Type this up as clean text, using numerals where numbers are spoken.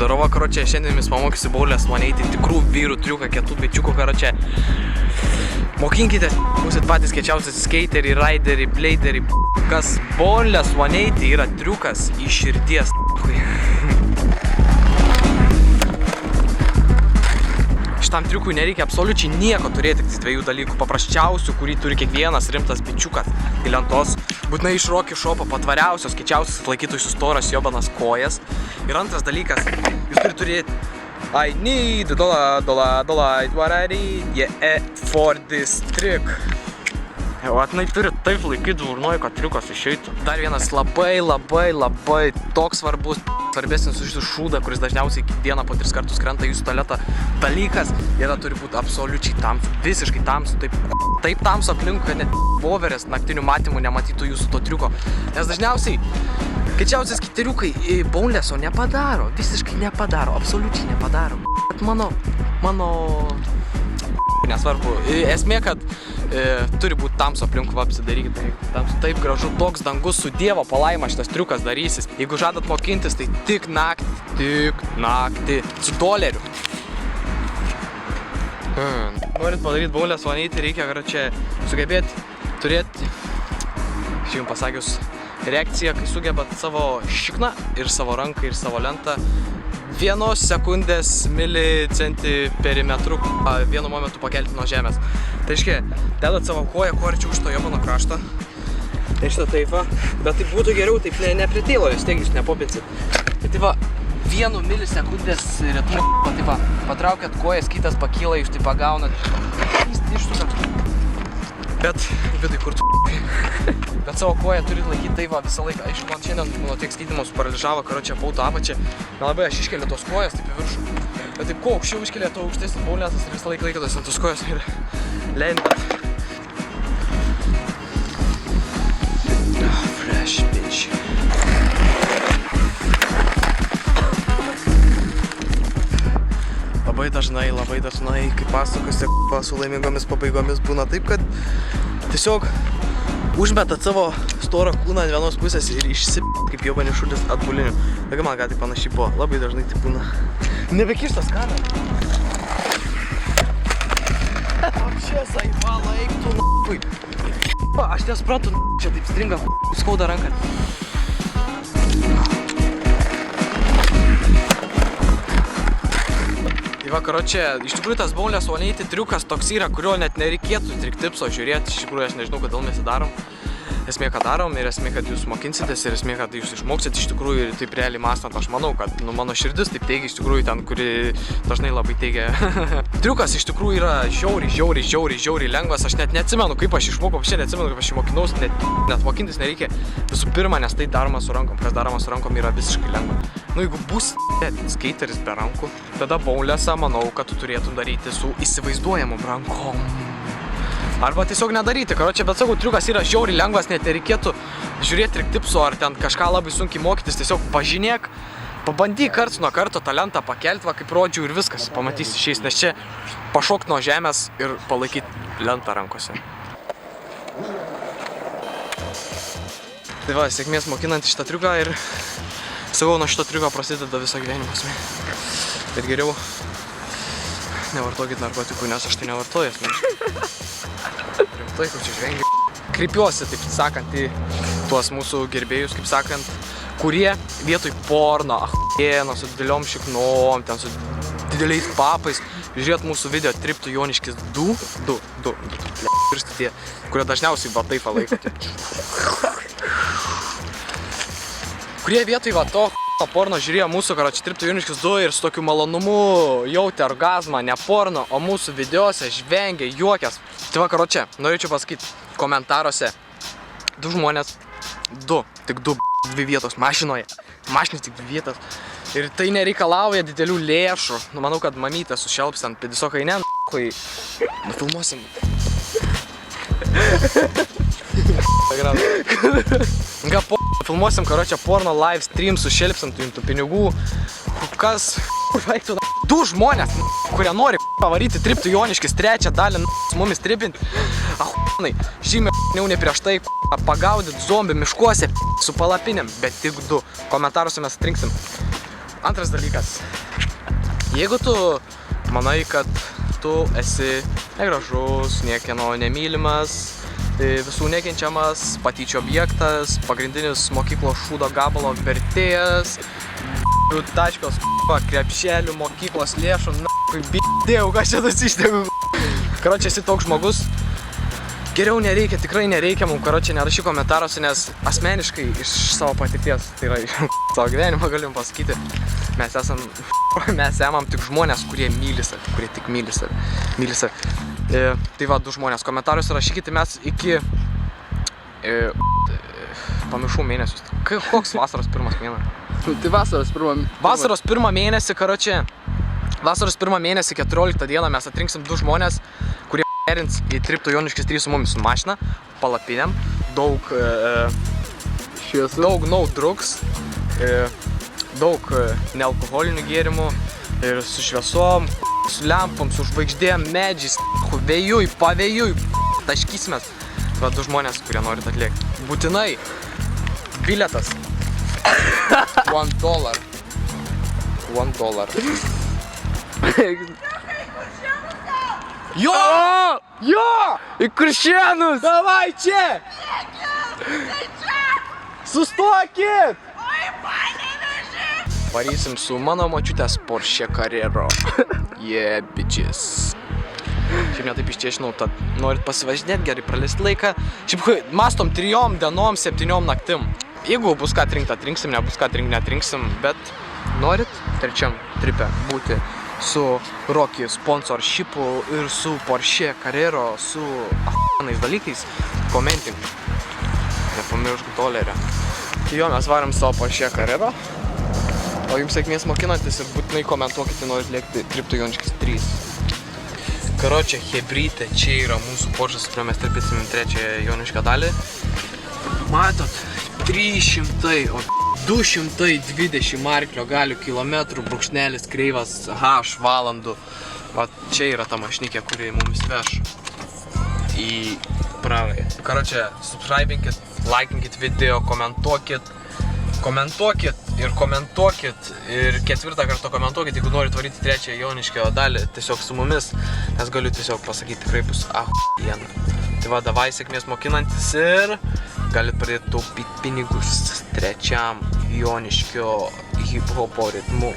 Здороvo, karočią, šiandien mes pamokysiu baulės mane įti tikrų vyrų triuką, kietų bičiukų, karočią. Mokinkite, būsit patys kiečiausi skeiteriai, raideriai, bleideriai. Kas baulės mane įti yra triukas iš širdies. Šitam triukui nereikia absoliučiai nieko turėti, tik dviejų dalykų paprasčiausių, kurį turi kiekvienas rimtas bičiukas. Tai lentos, būtinai iš Rocky Shop'o patvariausios, kiečiausios atlaikytų storas jobanas kojas. Ir antras dalykas, jūs turite turėti I need $1, what I need, yeah, for this trick. O atnai turi taip laikyti žurnoj, kad triukas išeitų. Dar vienas labai toks svarbesnis už jūsų šūdą, kuris dažniausiai dieną po 3 kartus krenta jūsų tualetą dalykas. Jie turi būti absoliučiai tamsu, visiškai tamsu, taip tamsu aplink, kad net voverės naktinių matymų nematytų jūsų to triuko. Nes dažniausiai kiečiausias triukai baulėso nepadaro, visiškai nepadaro, absoliučiai nepadaro. Bet mano nesvarbu. Esmė, kad turi būti tamsu aplink, apsidarykite. Taip gražu, toks dangus su Dievo palaima šitas triukas darysis. Jeigu žadat mokintis, tai tik naktį su doleriu. Norit padaryti baulės vanyti, reikia čia sugebėti turėti, aš jums pasakius, reakciją, kai sugebat savo šikną ir savo ranką ir savo lentą 1 sekundės milicenti perimetru vienu momentu pakelti nuo žemės. Tai reiškia, dedat savo koją kuo arčiau už to jobano krašto. Tai šitą taip va, bet tai būtų geriau, taip nepritėlo, jūs tiek jūs nepopinsit. Tai va, 1 milisekundės ritmu, tai va, patraukiat kojas, kitas pakyla, jūs tai pagaunat, išsukat. Bet, vidai, kur tu Bet savo koją turit laikyti tai va visą laiką. Aišku, man šiandien mano tiek skaitymas paralyžavo, karočią pauto apačią. Nelabai aš iškeliu tos kojas taip į viršų. Bet taip, kuo aukščiau iškelia, to aukštesnis baulėsas ir visą laiką laikytos ant tos kojas ir lendat. Fresh bitch. Labai dažnai, kai pasakose su laimingomis pabaigomis būna taip, kad tiesiog užmetat savo storą kūną ant vienos pusės ir kaip jobani šulis atbuliniu. Taigi man ką tai panašiai buvo, labai dažnai tai būna. Nebekištas kamerą. Apšies, aivala, eik tu n***ui. Aš nesuprantu, čia taip stringa, skauda ranką. Tai va, karočią, iš tikrųjų tas baulės vanyti triukas toks yra, kurio net nereikėtų triktipso žiūrėti. Iš tikrųjų, aš nežinau, kodėl mes darom. Esmė, ką darom ir esmė, kad jūs mokinsitės ir esmė, kad jūs išmoksit iš tikrųjų ir taip realiai mąstant. Aš manau, kad mano širdis taip teigia iš tikrųjų ten, kuri dažnai labai teigia. Triukas iš tikrųjų yra žiauriai lengvas. Aš net neatsimenu, kaip aš išmokau, aš neatsimenu, kaip aš mokinausi, net mokintis nereikia. Visų pirma, nes tai daroma su rankom. Kas daroma su rankom yra visiškai lengva. Nu, jeigu bus skateris be rankų, tada baulėsą manau, kad tu turėtum daryti su įsivaizduojamom rankom. Arba tiesiog nedaryti, karočią, bet sakau, triukas yra žiauriai lengvas, net nereikėtų žiūrėti triktipso ar ten kažką labai sunkiai mokytis, tiesiog pažinėk, pabandyk karts nuo karto tą lentą pakelti, va kaip rodžiau ir viskas, pamatysi šiais, nes čia pašokt nuo žemės ir palaikyti lentą rankose. Tai va, sėkmės mokinant šitą triuką ir sakau, nuo šito triuko prasideda viso gyvenimo esmė. Bet geriau nevartokit narkotikų, nes aš tai nevartoju asmeniškai. Rimtai, kaip čia žvengiu. Kreipiuosi, taip sakant, į tuos mūsų gerbėjus, kaip sakant, kurie vietoj porno, su dideliom šiknom, ten su dideliais papais, žiūrėt mūsų video Triptų Joniškis 2, piršti tie, kurie dažniausiai va taip palaiko. Kurie vietoj va to porno žiūrėjo mūsų, karočią, Triptų Joniškis 2 ir su tokiu malonumu jautė orgazmą, ne porno, o mūsų videose žvengė, juokės. Tai va, karočią, norėčiau pasakyti komentaruose, 2 žmonės, tik 2 vietos mašinoje, mašinis tik 2 vietos. Ir tai nereikalauja didelių lėšų. Nu, manau, kad mamytė sušelps ant pėdisokai, ne, kai nufilmuosim. Filmuosim, karočią, porno live stream su šelpsant tų pinigų. Kas? 2 žmonės, kurie nori pavaryti Triptų Joniškis 3 dalį su mumis tripinti. Žymiai ne prieš tai pagaudyti zombių miškuose su palapinėm, bet tik 2. Komentaruose mes atrinksim Antras dalykas. Jeigu tu manai, kad tu esi negražus, niekieno nemylimas, visų nekenčiamas, patyčių objektas, pagrindinis mokyklos šūdo gabalo vertėjas, taškos, krepšelių, mokyklos lėšų, bidėjau, ką čia nusištegu. Karočią, esi toks žmogus, geriau nereikia, tikrai nereikia mums, karočią, nerašy komentaruose, nes asmeniškai iš savo patirties, tai yra iš savo gyvenimo galim pasakyti, mes esam tik žmonės, kurie myli save, kurie tik myli save. Tai va, 2 žmonės komentaruose rašykite, mes iki pamiršau mėnesius. Koks vasaros pirmas mėnuo? Tai vasaros pirmą mėnesį, karočią, vasaros pirmą mėnesį 14 dieną mes atrinksim 2 žmonės, kurie perins į Tripto Joniškis 3 su mumis su mašina, palapinėm, daug no drugs, daug nealkoholinių gėrimų ir su šviesom, su lempom, su žvaigždėm, medžiais, vėjuj, pavėjuj, taškysimės. Va 2 žmonės, kurie norit atliekti. Būtinai bilietas. $1. Jo! Jo! Į Kuršėnus! Davai čia! Sustokit! Varysim su mano močiutės Porsche Carrera. Yeah, bitches. Šiaip netaip ištiešinau, tad norit pasivažinėti, gerai praleisti laiką. Šiaip mastom 3 dienom, 7 naktim. Jeigu bus ką atrinkti, atrinksim, nebus ką atrinkti, neatrinksim, bet norit 3 tripe būti su Rocky sponsorshipu ir su Porsche Carrera, su a**nais dalykais, komentink. Nepamiršk dolerio. Jo, mes varom savo Porsche Carrera, o jums sėkmės mokinantis ir būtinai komentuokite, norit lėkti Tripto Joniškis 3. Karočią, hebrytė, čia yra mūsų Porsche, su kuriuo mes tripėsim 3 Joniškio dalį. Matot, 300, o 220 arklio galių kilometrų, brūkšnelis kreivas H valandų. Va, čia yra ta mašnikė, kuri mums veš į prarąją. Karočią, subscribinkit, laikinkit video, komentuokit ir komentuokit. Ir 4 kartą komentuokit, jeigu norit varyti 3 Joniškio dalį tiesiog su mumis, nes galiu tiesiog pasakyti, tikrai bus ahuiena. Tai va, davai sėkmės mokinantis ir galit pradėti taupyti pinigus 3 Joniškio hip-hopo ritmu.